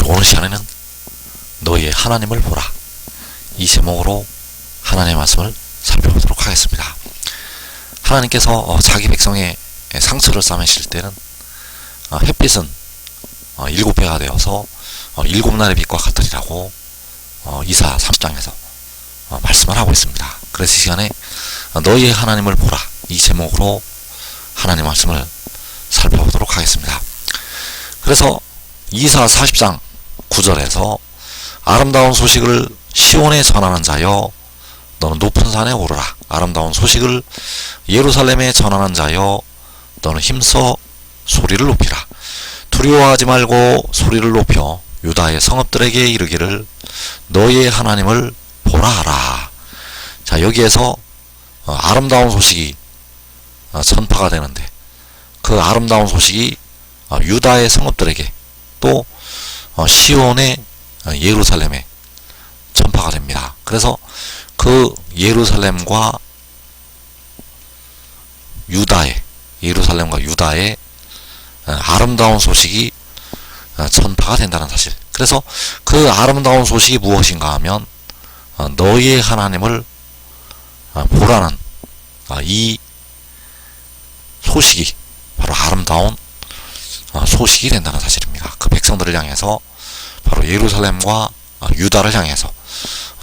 오늘 시간에는 너희의 하나님을 보라, 이 제목으로 하나님의 말씀을 살펴보도록 하겠습니다. 하나님께서 자기 백성의 상처를 싸매실 때는 햇빛은 7배가 되어서 7날의 빛과 같으리라고 이사 30장에서 말씀을 하고 있습니다. 그래서 이 시간에 너희의 하나님을 보라, 이 제목으로 하나님의 말씀을 살펴보도록 하겠습니다. 그래서 이사 40장 9절에서 아름다운 소식을 시온에 전하는 자여 너는 높은 산에 오르라, 아름다운 소식을 예루살렘에 전하는 자여 너는 힘써 소리를 높이라, 두려워하지 말고 소리를 높여 유다의 성읍들에게 이르기를 너희의 하나님을 보라 하라. 자, 여기에서 아름다운 소식이 전파가 되는데, 그 아름다운 소식이 유다의 성읍들에게 또 시온의 예루살렘에 전파가 됩니다. 그래서 그 예루살렘과 유다의 아름다운 소식이 전파가 된다는 사실. 그래서 그 아름다운 소식이 무엇인가 하면 너희의 하나님을 보라는 이 소식이 바로 아름다운 소식이 된다는 사실입니다. 그 백성들을 향해서, 바로 예루살렘과 유다를 향해서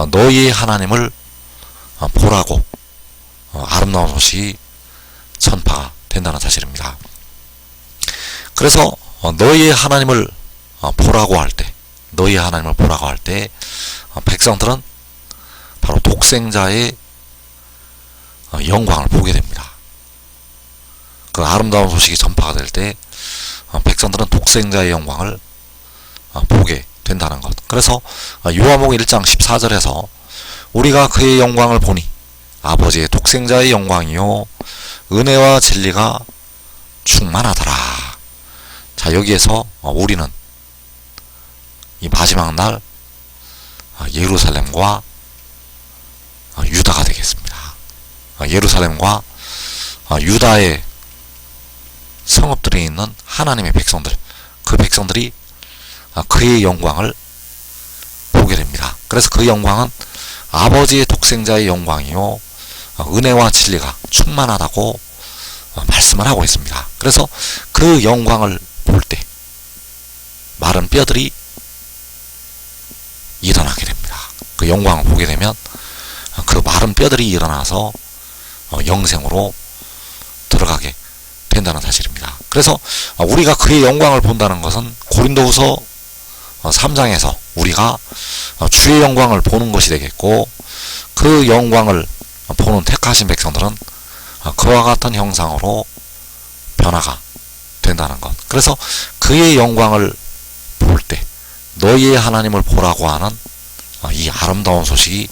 너희의 하나님을 보라고 아름다운 소식이 전파가 된다는 사실입니다. 그래서 너희의 하나님을 보라고 할 때 백성들은 바로 독생자의 영광을 보게 됩니다. 그 아름다운 소식이 전파가 될 때 백성들은 독생자의 영광을 보게 된다는 것. 그래서 요한복음 1장 14절에서 우리가 그의 영광을 보니 아버지의 독생자의 영광이요 은혜와 진리가 충만하더라. 자, 여기에서 우리는 이 마지막 날 예루살렘과 유다가 되겠습니다. 예루살렘과 유다의 성읍들에 있는 하나님의 백성들, 그 백성들이 그의 영광을 보게 됩니다. 그래서 그 영광은 아버지의 독생자의 영광이요 은혜와 진리가 충만하다고 말씀을 하고 있습니다. 그래서 그 영광을 볼 때 마른 뼈들이 일어나게 됩니다. 그 영광을 보게 되면 그 마른 뼈들이 일어나서 영생으로 들어가게 된다는 사실입니다. 그래서 우리가 그의 영광을 본다는 것은 고린도후서 3장에서 우리가 주의 영광을 보는 것이 되겠고, 그 영광을 보는 택하신 백성들은 그와 같은 형상으로 변화가 된다는 것. 그래서 그의 영광을 볼 때 너희의 하나님을 보라고 하는 이 아름다운 소식이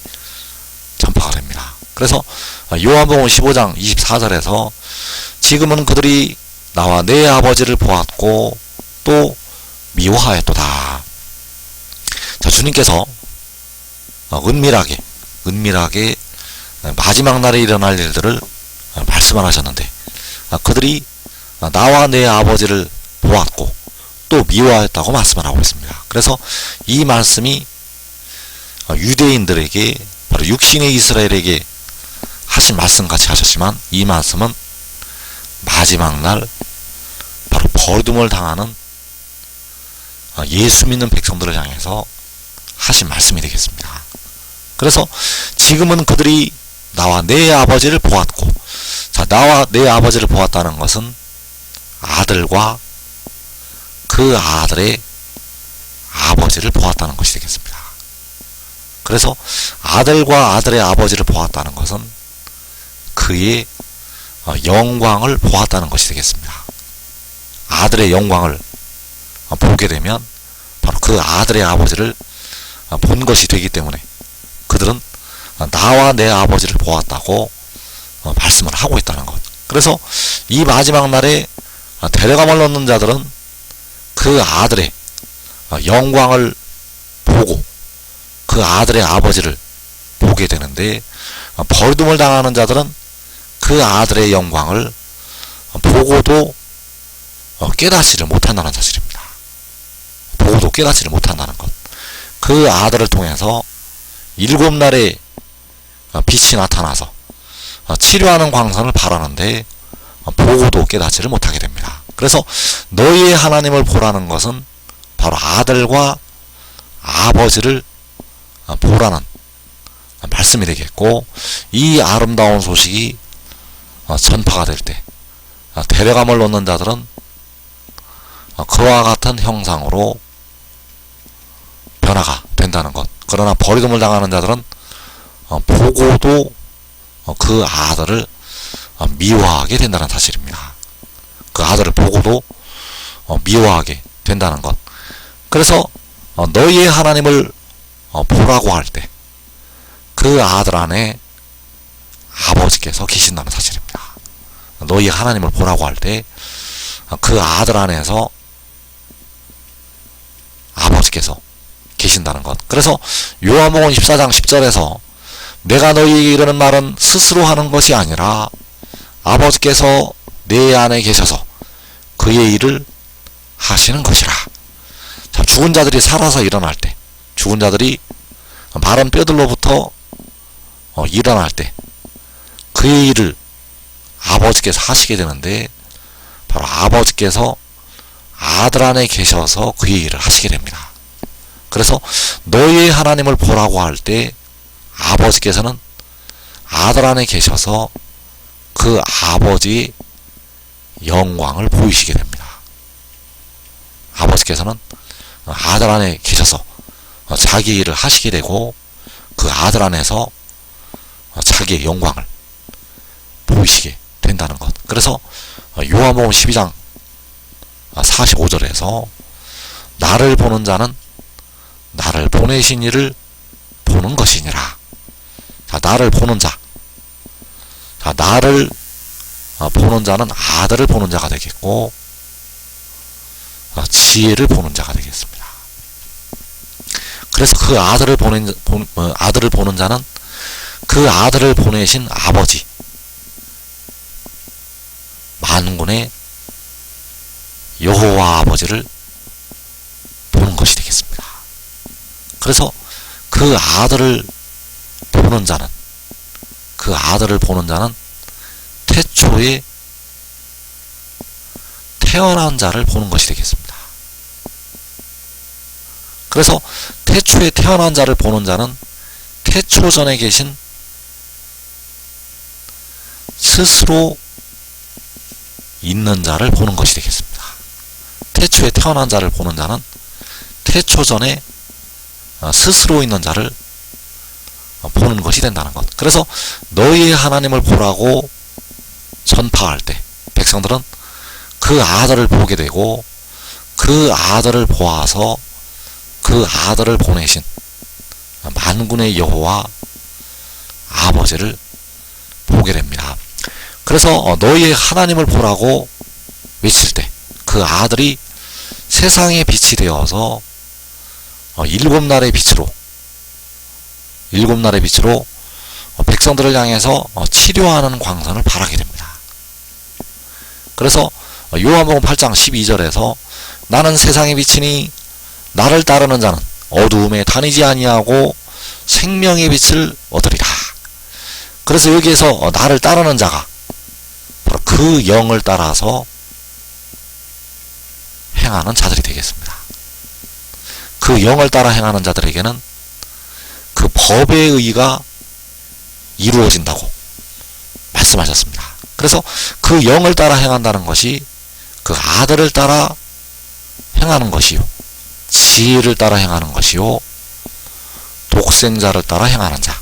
전파가 됩니다. 그래서 요한복음 15장 24절에서 지금은 그들이 나와 내 아버지를 보았고 또 미워하였도다. 자, 주님께서 은밀하게 마지막 날에 일어날 일들을 말씀을 하셨는데, 그들이 나와 내 아버지를 보았고 또 미워하였다고 말씀을 하고 있습니다. 그래서 이 말씀이 유대인들에게, 바로 육신의 이스라엘에게 하신 말씀 같이 하셨지만, 이 말씀은 마지막 날 바로 버림을 당하는 예수 믿는 백성들을 향해서 하신 말씀이 되겠습니다. 그래서 지금은 그들이 나와 내 아버지를 보았고, 자, 나와 내 아버지를 보았다는 것은 아들과 그 아들의 아버지를 보았다는 것이 되겠습니다. 그래서 아들과 아들의 아버지를 보았다는 것은 그의 영광을 보았다는 것이 되겠습니다. 아들의 영광을 보게 되면 바로 그 아들의 아버지를 본 것이 되기 때문에 그들은 나와 내 아버지를 보았다고 말씀을 하고 있다는 것. 그래서 이 마지막 날에 데려감을 얻는 자들은 그 아들의 영광을 보고 그 아들의 아버지를 보게 되는데, 버림을 당하는 자들은 그 아들의 영광을 보고도 깨닫지를 못한다는 사실입니다. 보고도 깨닫지를 못한다는 것. 그 아들을 통해서 7날의 빛이 나타나서 치료하는 광선을 발하는데 보고도 깨닫지를 못하게 됩니다. 그래서 너희의 하나님을 보라는 것은 바로 아들과 아버지를 보라는 말씀이 되겠고, 이 아름다운 소식이 전파가 될 때 데려감을 놓는 자들은 그와 같은 형상으로 변화가 된다는 것. 그러나 버리둠을 당하는 자들은 보고도 그 아들을 미워하게 된다는 사실입니다. 그 아들을 보고도 미워하게 된다는 것. 그래서 너희의 하나님을 보라고 할 때 그 아들 안에 아버지께서 계신다는 사실입니다. 너희의 하나님을 보라고 할 때 그 아들 안에서 아버지께서 계신다는 것. 그래서 요한복음 14장 10절에서 내가 너희에게 이르는 말은 스스로 하는 것이 아니라 아버지께서 내 안에 계셔서 그의 일을 하시는 것이라. 자, 죽은 자들이 살아서 일어날 때, 죽은 자들이 마른 뼈들로부터 일어날 때 그의 일을 아버지께서 하시게 되는데, 바로 아버지께서 아들 안에 계셔서 그의 일을 하시게 됩니다. 그래서 너희의 하나님을 보라고 할 때 아버지께서는 아들 안에 계셔서 그 아버지의 영광을 보이시게 됩니다. 아버지께서는 아들 안에 계셔서 자기 일을 하시게 되고, 그 아들 안에서 자기의 영광을 보이시게 된다는 것. 그래서 요한복음 12장 45절에서 나를 보는 자는 나를 보내신 이를 보는 것이니라. 자, 나를 보는 자. 자, 나를 보는 자는 아들을 보는 자가 되겠고, 지혜를 보는 자가 되겠습니다. 그래서 그 아들을 보는 자는 그 아들을 보내신 아버지, 만군의 여호와 아버지를 보는 것이 되겠습니다. 그래서 그 아들을 보는 자는 태초에 태어난 자를 보는 것이 되겠습니다. 그래서 태초에 태어난 자를 보는 자는 태초전에 계신 스스로 있는 자를 보는 것이 되겠습니다. 태초에 태어난 자를 보는 자는 태초전에 스스로 있는 자를 보는 것이 된다는 것. 그래서 너희의 하나님을 보라고 전파할 때 백성들은 그 아들을 보게 되고, 그 아들을 보아서 그 아들을 보내신 만군의 여호와 아버지를 보게 됩니다. 그래서 너희의 하나님을 보라고 외칠 때 그 아들이 세상의 빛이 되어서 7날의 빛으로 백성들을 향해서 치료하는 광선을 발하게 됩니다. 그래서 요한복음 8장 12절에서 나는 세상의 빛이니 나를 따르는 자는 어두움에 다니지 아니하고 생명의 빛을 얻으리라. 그래서 여기에서 나를 따르는 자가 바로 그 영을 따라서 행하는 자들이 되겠습니다. 그 영을 따라 행하는 자들에게는 그 법의 의의가 이루어진다고 말씀하셨습니다. 그래서 그 영을 따라 행한다는 것이 그 아들을 따라 행하는 것이요, 지혜를 따라 행하는 것이요, 독생자를 따라 행하는 자.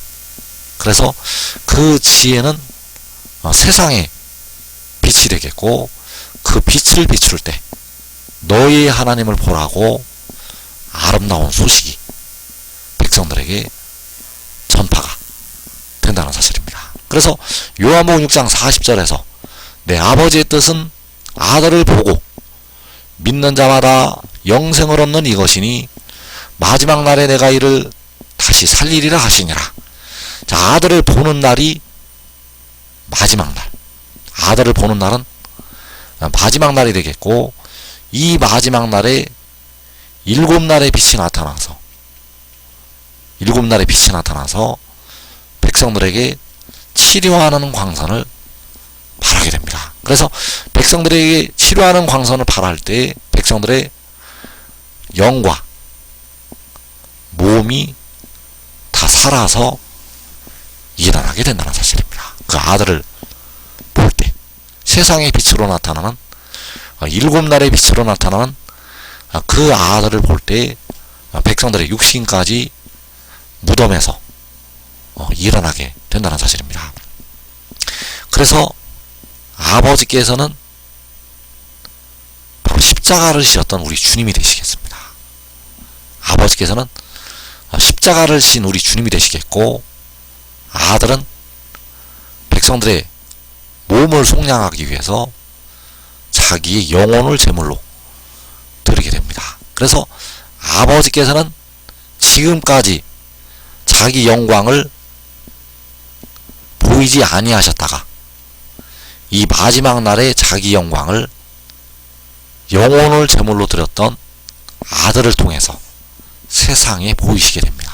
그래서 그 지혜는 세상의 빛이 되겠고, 그 빛을 비출 때 너희의 하나님을 보라고 아름다운 소식이 백성들에게 전파가 된다는 사실입니다. 그래서 요한복음 6장 40절에서 내 아버지의 뜻은 아들을 보고 믿는 자마다 영생을 얻는 이것이니 마지막 날에 내가 이를 다시 살리리라 하시니라. 자, 아들을 보는 날이 마지막 날. 아들을 보는 날은 마지막 날이 되겠고, 이 마지막 날에 일곱 날의 빛이 나타나서 백성들에게 치료하는 광선을 발하게 됩니다. 그래서 백성들에게 치료하는 광선을 발할 때 백성들의 영과 몸이 다 살아서 일어나게 된다는 사실입니다. 그 아들을 볼 때 세상의 빛으로 나타나는 일곱 날의 빛으로 나타나는 그 아들을 볼 때 백성들의 육신까지 무덤에서 일어나게 된다는 사실입니다. 그래서 아버지께서는 바로 십자가를 지었던 우리 주님이 되시겠습니다. 아버지께서는 십자가를 진 우리 주님이 되시겠고, 아들은 백성들의 몸을 속량하기 위해서 자기의 영혼을 제물로 드리게 됩니다. 그래서 아버지께서는 지금까지 자기 영광을 보이지 아니하셨다가 이 마지막 날에 자기 영광을 영혼을 제물로 드렸던 아들을 통해서 세상에 보이시게 됩니다.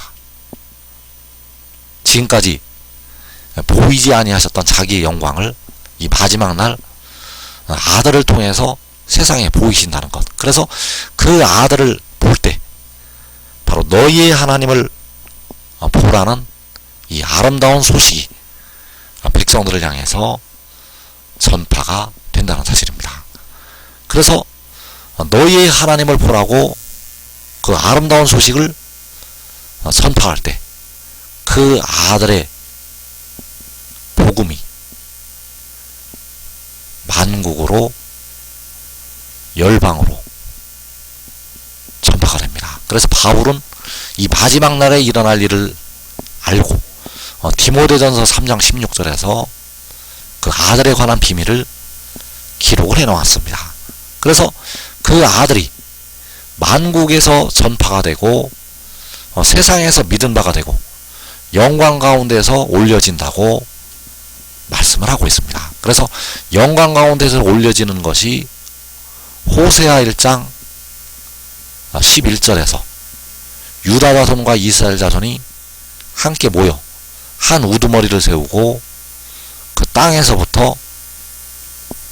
지금까지 보이지 아니하셨던 자기의 영광을 이 마지막 날 아들을 통해서 세상에 보이신다는 것. 그래서 그 아들을 볼 때 바로 너희의 하나님을 보라는 이 아름다운 소식이 백성들을 향해서 전파가 된다는 사실입니다. 그래서 너희의 하나님을 보라고 그 아름다운 소식을 전파할 때 그 아들의 복음이 만국으로 열방으로 전파가 됩니다. 그래서 바울은 이 마지막 날에 일어날 일을 알고 디모데전서 3장 16절에서 그 아들에 관한 비밀을 기록을 해놓았습니다. 그래서 그 아들이 만국에서 전파가 되고 세상에서 믿은 바가 되고 영광 가운데서 올려진다고 말씀을 하고 있습니다. 그래서 영광 가운데서 올려지는 것이 호세아 1장 11절에서 유다 자손과 이스라엘 자손이 함께 모여 한 우두머리를 세우고 그 땅에서부터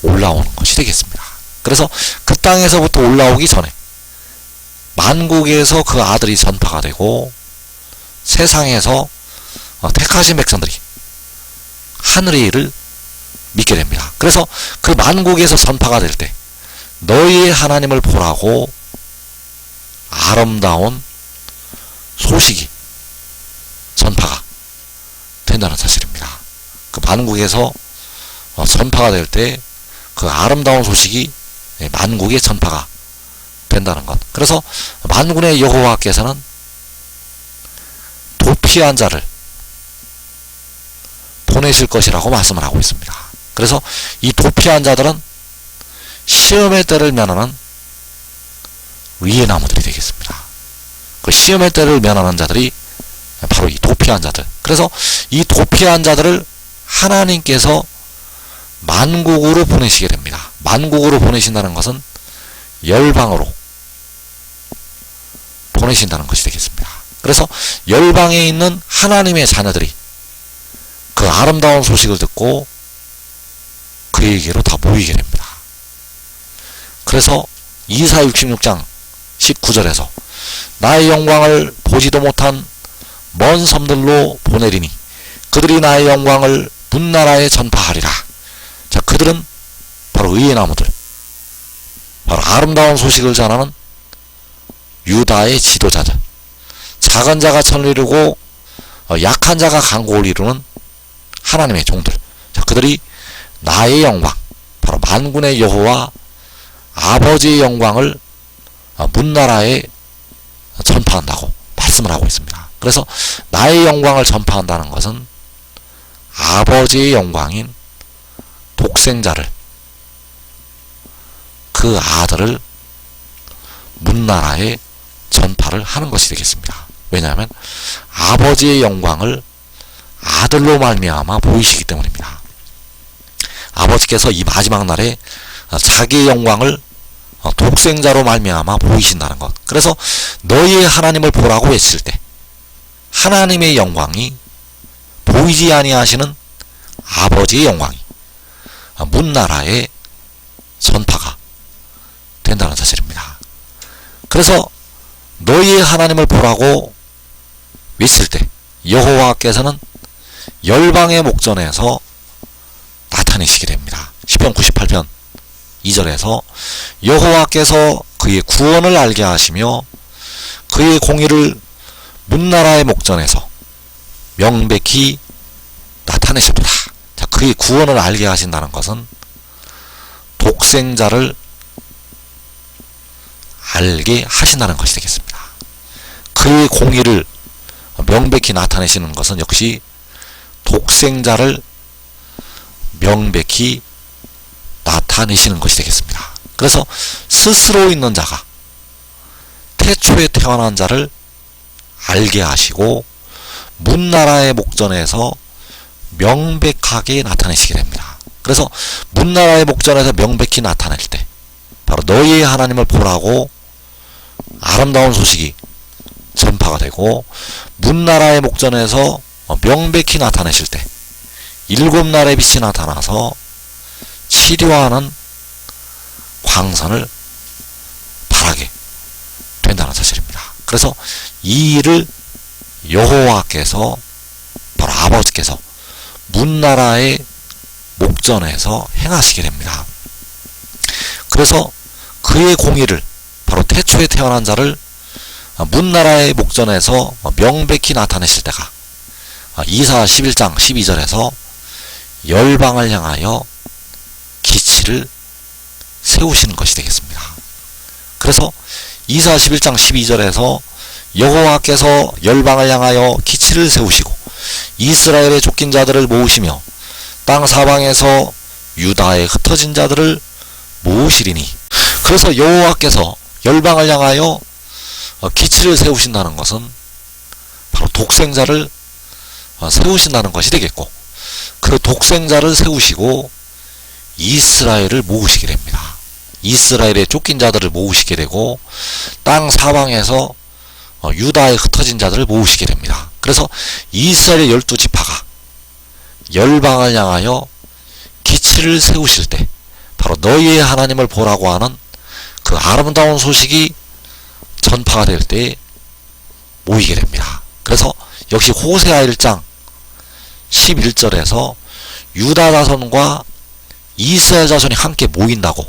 올라오는 것이 되겠습니다. 그래서 그 땅에서부터 올라오기 전에 만국에서 그 아들이 전파가 되고 세상에서 택하신 백성들이 하늘의 일을 믿게 됩니다. 그래서 그 만국에서 전파가 될 때 너희의 하나님을 보라고 아름다운 소식이 전파가 된다는 사실입니다. 그 만국에서 전파가 될 때 그 아름다운 소식이 만국에 전파가 된다는 것. 그래서 만군의 여호와께서는 도피한 자를 보내실 것이라고 말씀을 하고 있습니다. 그래서 이 도피한 자들은 시험의 때를 면하는 의의 나무들이 되겠습니다. 그 시험의 때를 면하는 자들이 바로 이 도피한 자들. 그래서 이 도피한 자들을 하나님께서 만국으로 보내시게 됩니다. 만국으로 보내신다는 것은 열방으로 보내신다는 것이 되겠습니다. 그래서 열방에 있는 하나님의 자녀들이 그 아름다운 소식을 듣고 그에게로 다 모이게 됩니다. 그래서 이사 66장 19절에서 나의 영광을 보지도 못한 먼 섬들로 보내리니 그들이 나의 영광을 문나라에 전파하리라. 자, 그들은 바로 의의 나무들, 바로 아름다운 소식을 전하는 유다의 지도자들, 작은 자가 천을 이루고 약한 자가 강국을 이루는 하나님의 종들. 자, 그들이 나의 영광, 바로 만군의 여호와 아버지의 영광을 문나라에 전파한다고 말씀을 하고 있습니다. 그래서 나의 영광을 전파한다는 것은 아버지의 영광인 독생자를, 그 아들을 문나라에 전파를 하는 것이 되겠습니다. 왜냐하면 아버지의 영광을 아들로 말미암아 보이시기 때문입니다. 아버지께서 이 마지막 날에 자기의 영광을 독생자로 말미암아 보이신다는 것. 그래서 너희의 하나님을 보라고 했을 때 하나님의 영광이 보이지 아니하시는 아버지의 영광이 문나라에 전파가 된다는 사실입니다. 그래서 너희의 하나님을 보라고 외칠 때 여호와께서는 열방의 목전에서 나타내시게 됩니다. 시편 98편 2절에서 여호와께서 그의 구원을 알게 하시며 그의 공의를 문나라의 목전에서 명백히 나타내셨도다. 자, 그의 구원을 알게 하신다는 것은 독생자를 알게 하신다는 것이 되겠습니다. 그의 공의를 명백히 나타내시는 것은 역시 독생자를 명백히 나타내시는 것이 되겠습니다. 그래서 스스로 있는 자가 태초에 태어난 자를 알게 하시고 문나라의 목전에서 명백하게 나타내시게 됩니다. 그래서 문나라의 목전에서 명백히 나타낼 때 바로 너희의 하나님을 보라고 아름다운 소식이 전파가 되고 문나라의 목전에서 명백히 나타내실 때 일곱 날의 빛이 나타나서 치료하는 광선을 발하게 된다는 사실입니다. 그래서 이 일을 여호와께서 바로 아버지께서 문나라의 목전에서 행하시게 됩니다. 그래서 그의 공의를 바로 태초에 태어난 자를 문나라의 목전에서 명백히 나타내실 때가 이사 11장 12절에서 열방을 향하여 기치를 세우시는 것이 되겠습니다. 그래서 이사 11장 12절에서 여호와께서 열방을 향하여 기치를 세우시고 이스라엘의 쫓긴 자들을 모으시며 땅 사방에서 유다의 흩어진 자들을 모으시리니, 그래서 여호와께서 열방을 향하여 기치를 세우신다는 것은 바로 독생자를 세우신다는 것이 되겠고, 그 독생자를 세우시고 이스라엘을 모으시게 됩니다. 이스라엘의 쫓긴 자들을 모으시게 되고 땅 사방에서 유다의 흩어진 자들을 모으시게 됩니다. 그래서 이스라엘의 12지파가 열방을 향하여 기치를 세우실 때 바로 너희의 하나님을 보라고 하는 그 아름다운 소식이 전파가 될 때 모이게 됩니다. 그래서 역시 호세아 1장 11절에서 유다 자손과 이스라엘 자손이 함께 모인다고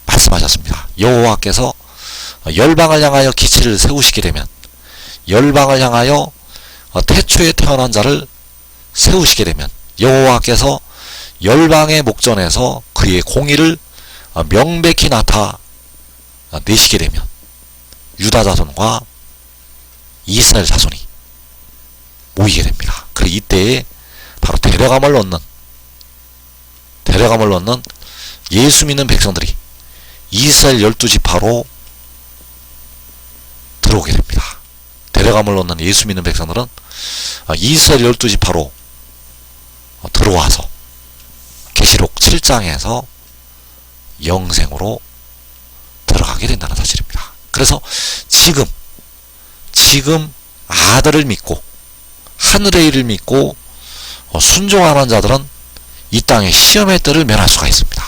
말씀하셨습니다. 여호와께서 열방을 향하여 기치를 세우시게 되면 열방을 향하여 태초에 태어난 자를 세우시게 되면 여호와께서 열방의 목전에서 그의 공의를 명백히 나타내시게 되면 유다 자손과 이스라엘 자손이 모이게 됩니다. 그리고 이때에 바로 데려감을 얻는 예수 믿는 백성들이 이스라엘 12지파로 들어오게 됩니다. 데려감을 얻는 예수 믿는 백성들은 이스라엘 12지파로 들어와서 계시록 7장에서 영생으로 들어가게 된다는 사실입니다. 그래서 지금 아들을 믿고 하늘의 일을 믿고 순종하는 자들은 이 땅의 시험의 때를 면할 수가 있습니다.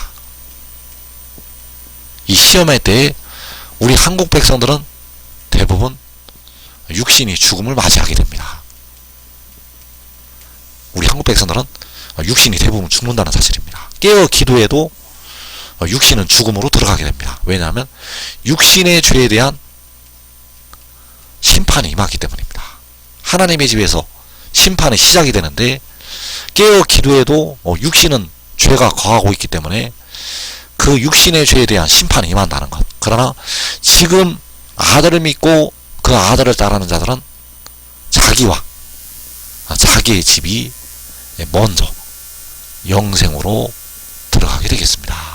이 시험의 때에 우리 한국 백성들은 대부분 육신이 죽음을 맞이하게 됩니다. 우리 한국 백성들은 육신이 대부분 죽는다는 사실입니다. 깨어 기도해도 육신은 죽음으로 들어가게 됩니다. 왜냐하면 육신의 죄에 대한 심판이 임하기 때문입니다. 하나님의 집에서 심판이 시작이 되는데 깨어 기도해도 육신은 죄가 거하고 있기 때문에 그 육신의 죄에 대한 심판이 임한다는 것. 그러나 지금 아들을 믿고 그 아들을 따르는 자들은 자기의 집이 먼저 영생으로 들어가게 되겠습니다.